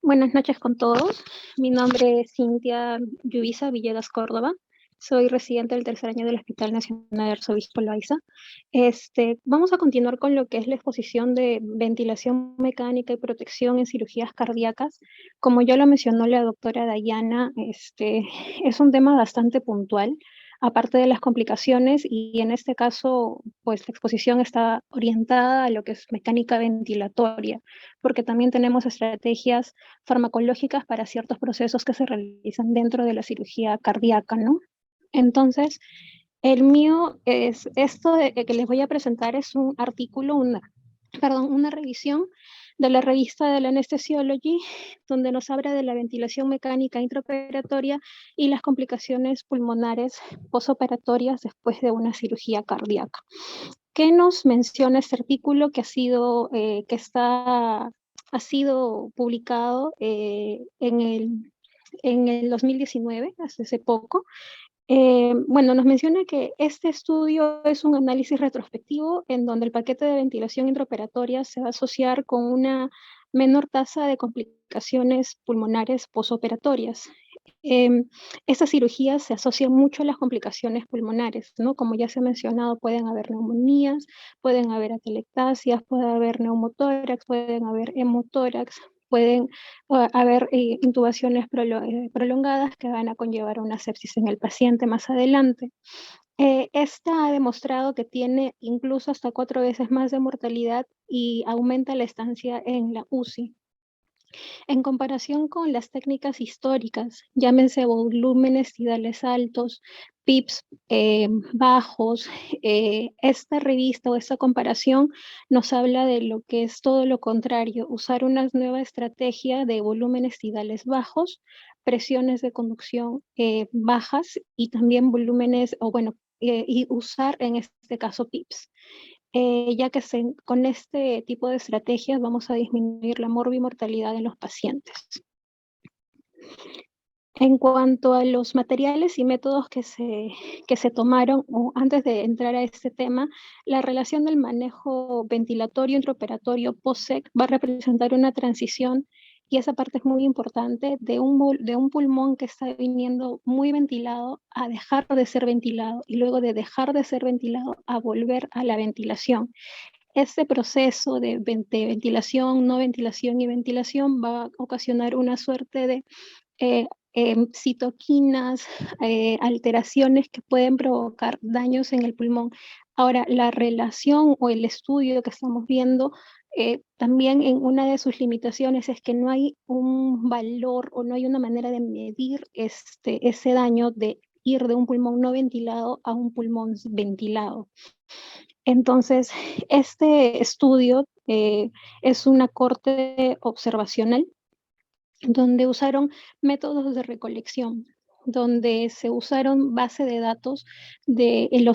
Buenas noches con todos. Mi nombre es Cintia Yubisa Villegas Córdoba. Soy residente del tercer año del Hospital Nacional de Arzobispo Loaiza. Vamos a continuar con lo que es la exposición de ventilación mecánica y protección en cirugías cardíacas. Como ya lo mencionó la doctora Dayana, es un tema bastante puntual, aparte de las complicaciones, y en este caso, pues la exposición está orientada a lo que es mecánica ventilatoria, porque también tenemos estrategias farmacológicas para ciertos procesos que se realizan dentro de la cirugía cardíaca, ¿no? Entonces, el mío es que les voy a presentar es un artículo, una revisión de la revista de la Anesthesiology, donde nos habla de la ventilación mecánica intraoperatoria y las complicaciones pulmonares posoperatorias después de una cirugía cardíaca. ¿Qué nos menciona este artículo ha sido publicado en el 2019, hace poco? Bueno, nos menciona que este estudio es un análisis retrospectivo en donde el paquete de ventilación intraoperatoria se va a asociar con una menor tasa de complicaciones pulmonares posoperatorias. Estas cirugías se asocian mucho a las complicaciones pulmonares, ¿no? Como ya se ha mencionado, pueden haber neumonías, pueden haber atelectasias, puede haber neumotórax, pueden haber hemotórax, pueden haber intubaciones prolongadas que van a conllevar a una sepsis en el paciente más adelante. Esta ha demostrado que tiene incluso hasta 4 veces más de mortalidad y aumenta la estancia en la UCI. En comparación con las técnicas históricas, llámense volúmenes tidales altos, PIPs bajos, esta revista o esta comparación nos habla de lo que es todo lo contrario, usar una nueva estrategia de volúmenes tidales bajos, presiones de conducción bajas y también volúmenes, y usar en este caso PIPs. Ya que con este tipo de estrategias vamos a disminuir la morbimortalidad en los pacientes. En cuanto a los materiales y métodos que se tomaron, o antes de entrar a este tema, la relación del manejo ventilatorio intraoperatorio post-SEC va a representar una transición, y esa parte es muy importante, de un pulmón que está viniendo muy ventilado a dejar de ser ventilado, y luego de dejar de ser ventilado a volver a la ventilación. Este proceso de ventilación, no ventilación y ventilación va a ocasionar una suerte de citoquinas, alteraciones que pueden provocar daños en el pulmón. Ahora, la relación o el estudio que estamos viendo, también en una de sus limitaciones es que no hay un valor o no hay una manera de medir ese daño de ir de un pulmón no ventilado a un pulmón ventilado. Entonces, este estudio es una corte observacional donde usaron métodos de recolección, donde se usaron base de datos del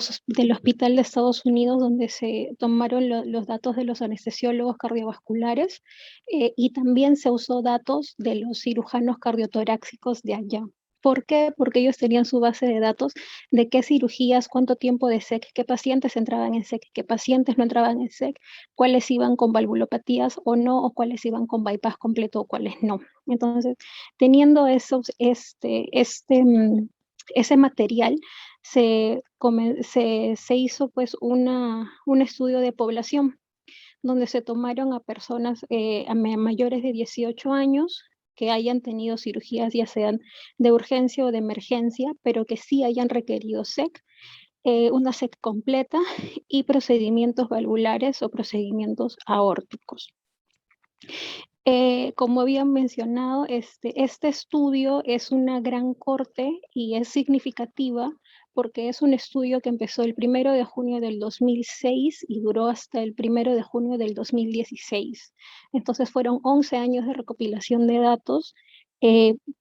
Hospital de Estados Unidos, donde se tomaron los datos de los anestesiólogos cardiovasculares, y también se usó datos de los cirujanos cardiotoráxicos de allá. ¿Por qué? Porque ellos tenían su base de datos de qué cirugías, cuánto tiempo de SEC, qué pacientes entraban en SEC, qué pacientes no entraban en SEC, cuáles iban con valvulopatías o no, o cuáles iban con bypass completo o cuáles no. Entonces, teniendo ese material, se hizo pues un estudio de población, donde se tomaron a personas a mayores de 18 años que hayan tenido cirugías ya sean de urgencia o de emergencia, pero que sí hayan requerido SEC, una SEC completa y procedimientos valvulares o procedimientos aórticos. Como habían mencionado, este estudio es una gran corte y es significativa porque es un estudio que empezó el 1 de junio del 2006 y duró hasta el 1 de junio del 2016. Entonces fueron 11 años de recopilación de datos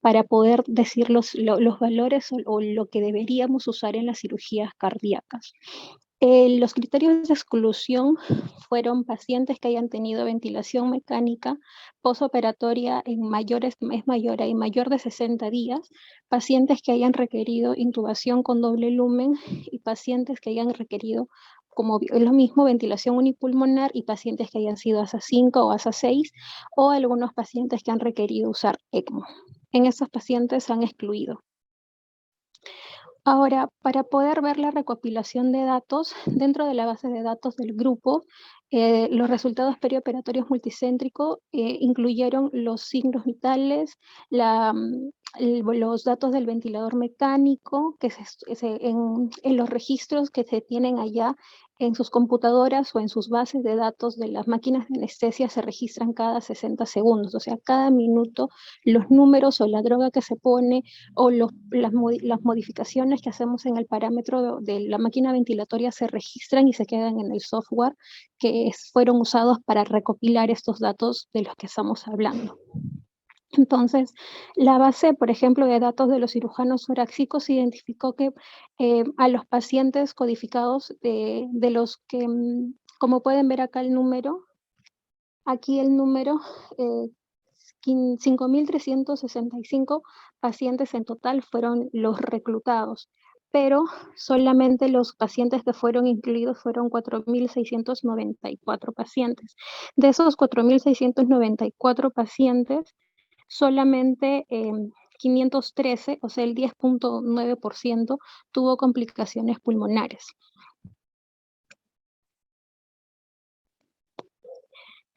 para poder decir los valores o lo que deberíamos usar en las cirugías cardíacas. Los criterios de exclusión fueron pacientes que hayan tenido ventilación mecánica posoperatoria es mayor y mayor de 60 días, pacientes que hayan requerido intubación con doble lumen y pacientes que hayan requerido es lo mismo ventilación unipulmonar y pacientes que hayan sido ASA 5 o ASA 6, o algunos pacientes que han requerido usar ECMO. En estos pacientes se han excluido. Ahora, para poder ver la recopilación de datos, dentro de la base de datos del grupo, los resultados perioperatorios multicéntricos incluyeron los signos vitales, los datos del ventilador mecánico, que en los registros que se tienen allá en sus computadoras o en sus bases de datos de las máquinas de anestesia se registran cada 60 segundos, o sea, cada minuto los números o la droga que se pone o las modificaciones que hacemos en el parámetro de la máquina ventilatoria se registran y se quedan en el software que fueron usados para recopilar estos datos de los que estamos hablando. Entonces, la base, por ejemplo, de datos de los cirujanos torácicos identificó que a los pacientes codificados de los que, como pueden ver acá el número, aquí el número, 5.365 pacientes en total fueron los reclutados, pero solamente los pacientes que fueron incluidos fueron 4.694 pacientes. De esos 4.694 pacientes, solamente 513, o sea, el 10.9%, tuvo complicaciones pulmonares.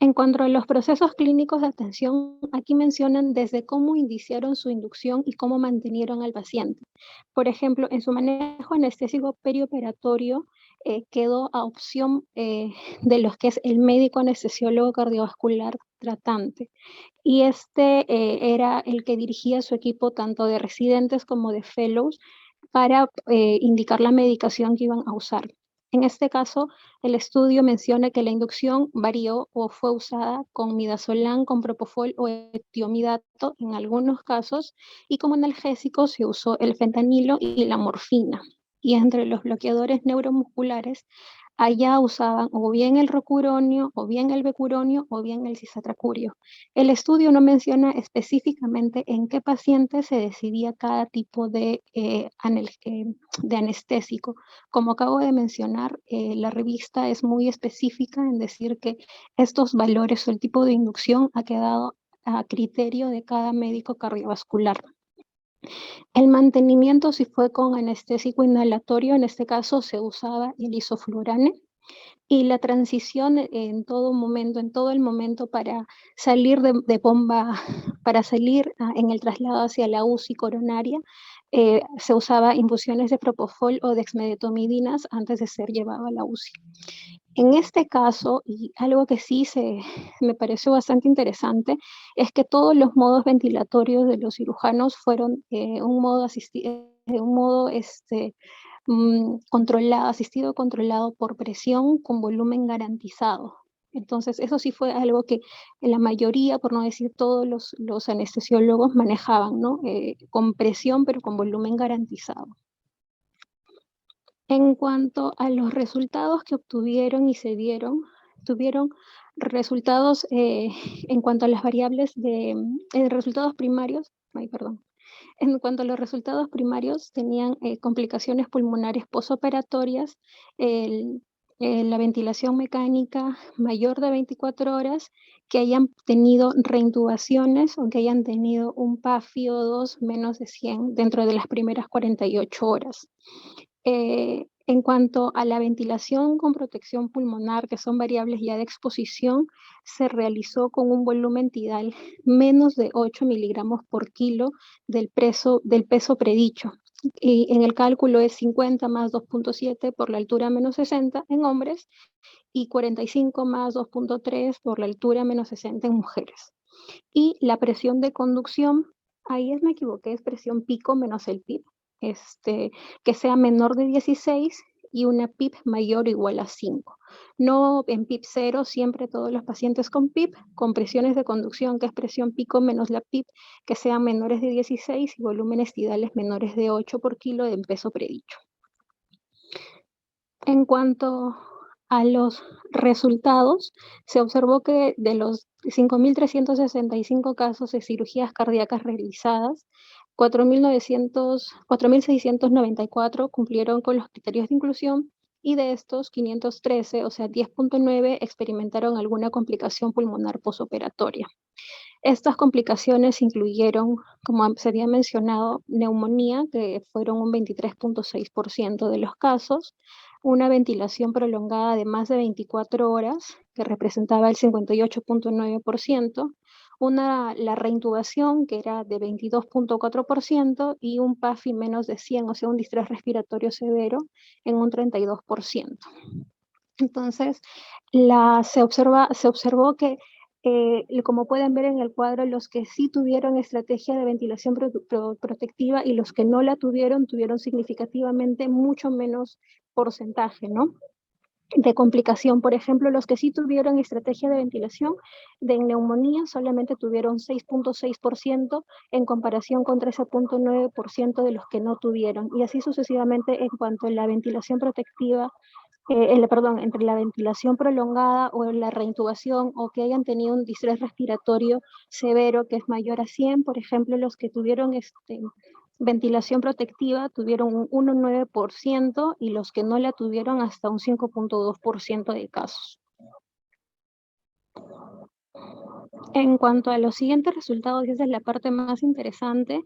En cuanto a los procesos clínicos de atención, aquí mencionan desde cómo iniciaron su inducción y cómo mantenieron al paciente. Por ejemplo, en su manejo anestésico perioperatorio quedó a opción de los que es el médico anestesiólogo cardiovascular tratante. Y era el que dirigía su equipo tanto de residentes como de fellows para indicar la medicación que iban a usar. En este caso, el estudio menciona que la inducción varió o fue usada con midazolam, con propofol o etiomidato en algunos casos, y como analgésico se usó el fentanilo y la morfina. Y entre los bloqueadores neuromusculares, allá usaban o bien el rocuronio, o bien el becuronio, o bien el cisatracurio. El estudio no menciona específicamente en qué paciente se decidía cada tipo de anestésico. Como acabo de mencionar, la revista es muy específica en decir que estos valores o el tipo de inducción ha quedado a criterio de cada médico cardiovascular. El mantenimiento, si fue con anestésico inhalatorio, en este caso se usaba el isoflurane, y la transición en todo momento, en todo el momento para salir de bomba, para salir en el traslado hacia la UCI coronaria, se usaba infusiones de propofol o dexmedetomidinas antes de ser llevado a la UCI. En este caso, y algo que sí me pareció bastante interesante, es que todos los modos ventilatorios de los cirujanos fueron un modo asistido controlado por presión con volumen garantizado. Entonces, eso sí fue algo que la mayoría, por no decir todos los anestesiólogos manejaban, ¿no? Con presión, pero con volumen garantizado. En cuanto a los resultados que obtuvieron y se dieron, tuvieron resultados en cuanto a las variables de resultados primarios, en cuanto a los resultados primarios, tenían complicaciones pulmonares posoperatorias, la ventilación mecánica mayor de 24 horas, que hayan tenido reintubaciones o que hayan tenido un PaFi-O2 menos de 100 dentro de las primeras 48 horas. En cuanto a la ventilación con protección pulmonar, que son variables ya de exposición, se realizó con un volumen tidal menos de 8 miligramos por kilo del peso predicho. Y en el cálculo es 50 más 2.7 por la altura menos 60 en hombres y 45 más 2.3 por la altura menos 60 en mujeres. Y la presión de conducción, ahí me equivoqué, es presión pico menos el PIB. Que sea menor de 16 y una PIB mayor o igual a 5. No en PIB 0, siempre todos los pacientes con PIB, con presiones de conducción, que es presión pico menos la PIB, que sean menores de 16 y volúmenes tidales menores de 8 por kilo de peso predicho. En cuanto a los resultados, se observó que de los 5.365 casos de cirugías cardíacas realizadas, 4.694 cumplieron con los criterios de inclusión y de estos 513, o sea, 10.9, experimentaron alguna complicación pulmonar posoperatoria. Estas complicaciones incluyeron, como se había mencionado, neumonía, que fueron un 23.6% de los casos, una ventilación prolongada de más de 24 horas, que representaba el 58.9%, la reintubación, que era de 22.4%, y un PAFI menos de 100, o sea, un distrés respiratorio severo, en un 32%. Entonces, se observó que, como pueden ver en el cuadro, los que sí tuvieron estrategia de ventilación protectiva y los que no la tuvieron significativamente mucho menos porcentaje, ¿no?, de complicación. Por ejemplo, los que sí tuvieron estrategia de ventilación de neumonía solamente tuvieron 6.6% en comparación con 13.9% de los que no tuvieron. Y así sucesivamente en cuanto a la ventilación protectiva, entre la ventilación prolongada o la reintubación, o que hayan tenido un distrés respiratorio severo que es mayor a 100, por ejemplo, los que tuvieron ventilación protectiva tuvieron un 1,9% y los que no la tuvieron hasta un 5.2% de casos. En cuanto a los siguientes resultados, y esa es la parte más interesante,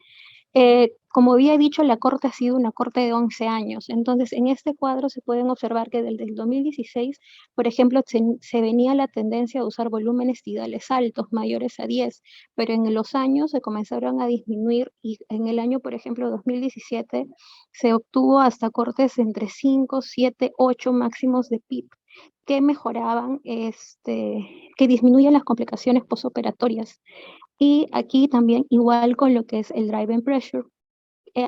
como había dicho, la corte ha sido una corte de 11 años. Entonces, en este cuadro se pueden observar que desde el 2016, por ejemplo, se venía la tendencia a usar volúmenes tidales altos, mayores a 10, pero en los años se comenzaron a disminuir, y en el año, por ejemplo, 2017, se obtuvo hasta cortes entre 5, 7, 8 máximos de PIP, que mejoraban, que disminuyen las complicaciones posoperatorias. Y aquí también igual con lo que es el drive and pressure.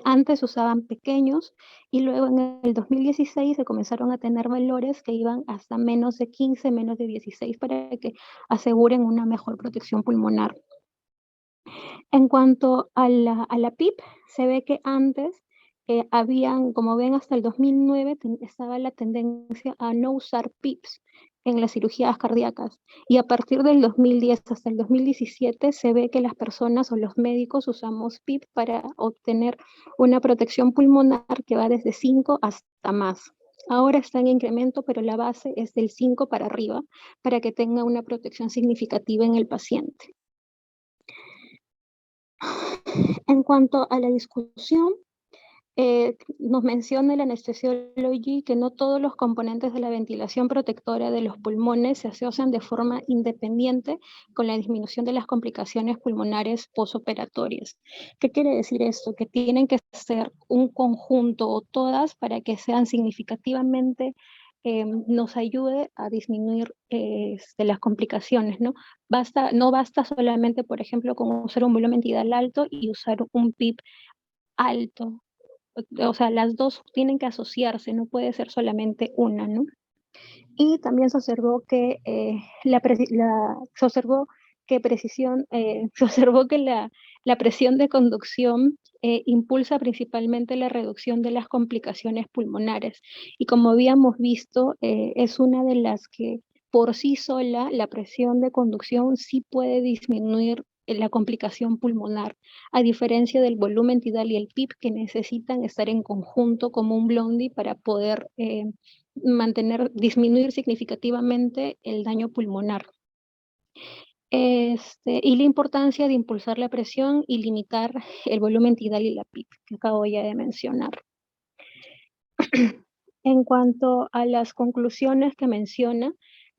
Antes usaban pequeños y luego en el 2016 se comenzaron a tener valores que iban hasta menos de 15, menos de 16, para que aseguren una mejor protección pulmonar. En cuanto a la PIP, se ve que antes como ven, hasta el 2009 estaba la tendencia a no usar PIPs en las cirugías cardíacas, y a partir del 2010 hasta el 2017 se ve que las personas o los médicos usamos PIP para obtener una protección pulmonar que va desde 5 hasta más. Ahora está en incremento, pero la base es del 5 para arriba, para que tenga una protección significativa en el paciente. En cuanto a la discusión, nos menciona el Anesthesiology que no todos los componentes de la ventilación protectora de los pulmones se asocian de forma independiente con la disminución de las complicaciones pulmonares posoperatorias. ¿Qué quiere decir esto? Que tienen que ser un conjunto o todas para que sean significativamente, nos ayude a disminuir las complicaciones, ¿no? No basta solamente, por ejemplo, con usar un volumen tidal alto y usar un PIP alto. O sea, las dos tienen que asociarse, no puede ser solamente una, ¿no? Y también se observó que se observó que la presión de conducción impulsa principalmente la reducción de las complicaciones pulmonares. Y como habíamos visto, es una de las que por sí sola la presión de conducción sí puede disminuir la complicación pulmonar, a diferencia del volumen tidal y el PIP, que necesitan estar en conjunto como un blondie para poder disminuir significativamente el daño pulmonar. Y la importancia de impulsar la presión y limitar el volumen tidal y la PIP, que acabo ya de mencionar. En cuanto a las conclusiones que menciona,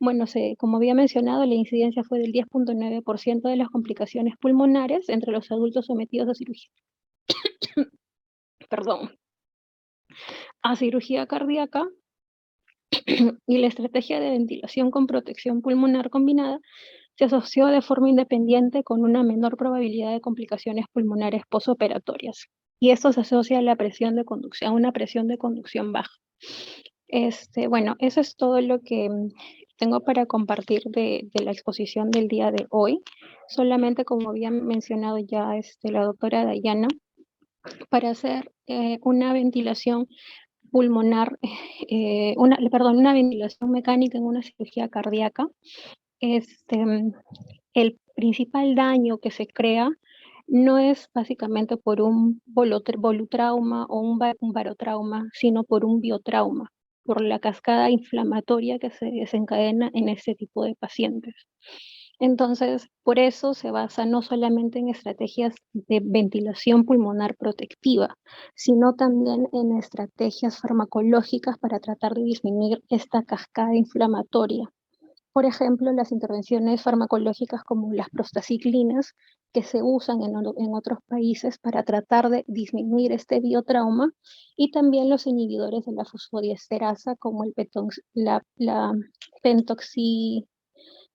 bueno, como había mencionado, la incidencia fue del 10.9% de las complicaciones pulmonares entre los adultos sometidos a cirugía, perdón, a cirugía cardíaca, y la estrategia de ventilación con protección pulmonar combinada se asoció de forma independiente con una menor probabilidad de complicaciones pulmonares posoperatorias. Y esto se asocia a la presión de conducción, a una presión de conducción baja. Bueno, eso es todo lo que tengo para compartir de la exposición del día de hoy. Solamente, como había mencionado ya la doctora Dayana, para hacer una ventilación pulmonar, una ventilación mecánica en una cirugía cardíaca, el principal daño que se crea no es básicamente por un volutrauma o un barotrauma, sino por un biotrauma. por la cascada inflamatoria que se desencadena en este tipo de pacientes. Entonces, por eso se basa no solamente en estrategias de ventilación pulmonar protectiva, sino también en estrategias farmacológicas para tratar de disminuir esta cascada inflamatoria. Por ejemplo, las intervenciones farmacológicas como las prostaciclinas, que se usan en otros países para tratar de disminuir este biotrauma, y también los inhibidores de la fosfodiesterasa como la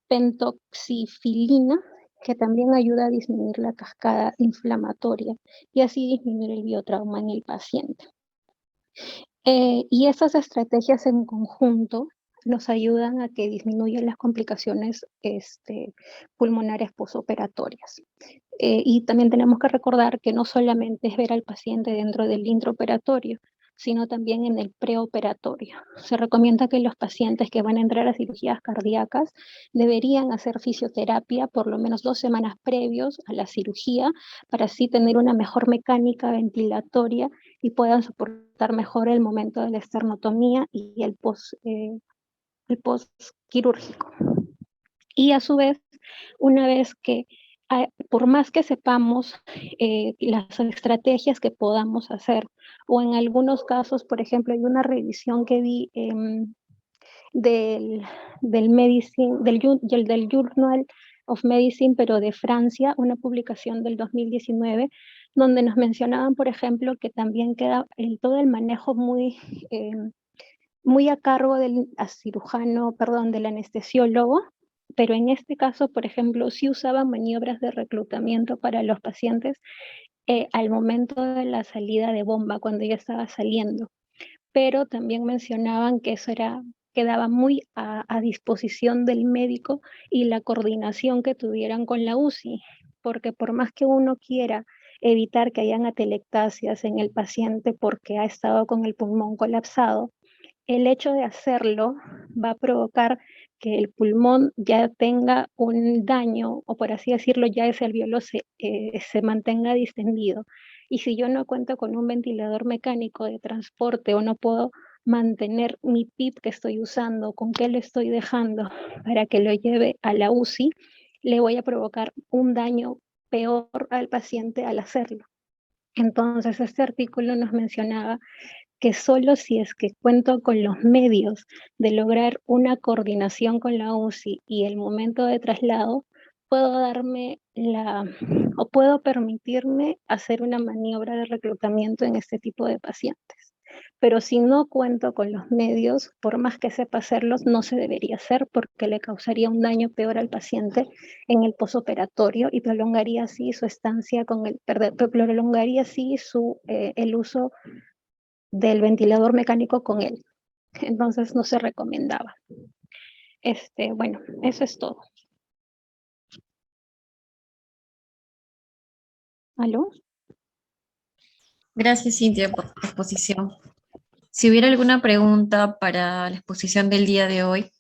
pentoxifilina, que también ayuda a disminuir la cascada inflamatoria y así disminuir el biotrauma en el paciente. Y esas estrategias en conjunto nos ayudan a que disminuyan las complicaciones pulmonares posoperatorias. Y también tenemos que recordar que no solamente es ver al paciente dentro del intraoperatorio, sino también en el preoperatorio. Se recomienda que los pacientes que van a entrar a cirugías cardíacas deberían hacer fisioterapia por lo menos 2 semanas previos a la cirugía para así tener una mejor mecánica ventilatoria y puedan soportar mejor el momento de la esternotomía y el post quirúrgico. Y a su vez, una vez que, por más que sepamos las estrategias que podamos hacer, o en algunos casos, por ejemplo, hay una revisión que vi del, del Journal of Medicine, pero de Francia, una publicación del 2019, donde nos mencionaban, por ejemplo, que también queda todo el manejo muy a cargo del cirujano, perdón, del anestesiólogo, pero en este caso, por ejemplo, sí usaban maniobras de reclutamiento para los pacientes al momento de la salida de bomba, cuando ya estaba saliendo. Pero también mencionaban que eso quedaba muy a disposición del médico y la coordinación que tuvieran con la UCI, porque por más que uno quiera evitar que hayan atelectasias en el paciente porque ha estado con el pulmón colapsado, el hecho de hacerlo va a provocar que el pulmón ya tenga un daño, o por así decirlo, ya ese alveolo se mantenga distendido. Y si yo no cuento con un ventilador mecánico de transporte o no puedo mantener mi PIP que estoy usando, con qué lo estoy dejando para que lo lleve a la UCI, le voy a provocar un daño peor al paciente al hacerlo. Entonces, este artículo nos mencionaba que solo si es que cuento con los medios de lograr una coordinación con la UCI y el momento de traslado, puedo o puedo permitirme hacer una maniobra de reclutamiento en este tipo de pacientes. Pero si no cuento con los medios, por más que sepa hacerlos, no se debería hacer porque le causaría un daño peor al paciente en el posoperatorio y prolongaría así su estancia prolongaría así el uso del ventilador mecánico con él. Entonces no se recomendaba. Bueno, eso es todo. ¿Aló? Gracias, Cintia, por tu exposición. Si hubiera alguna pregunta para la exposición del día de hoy,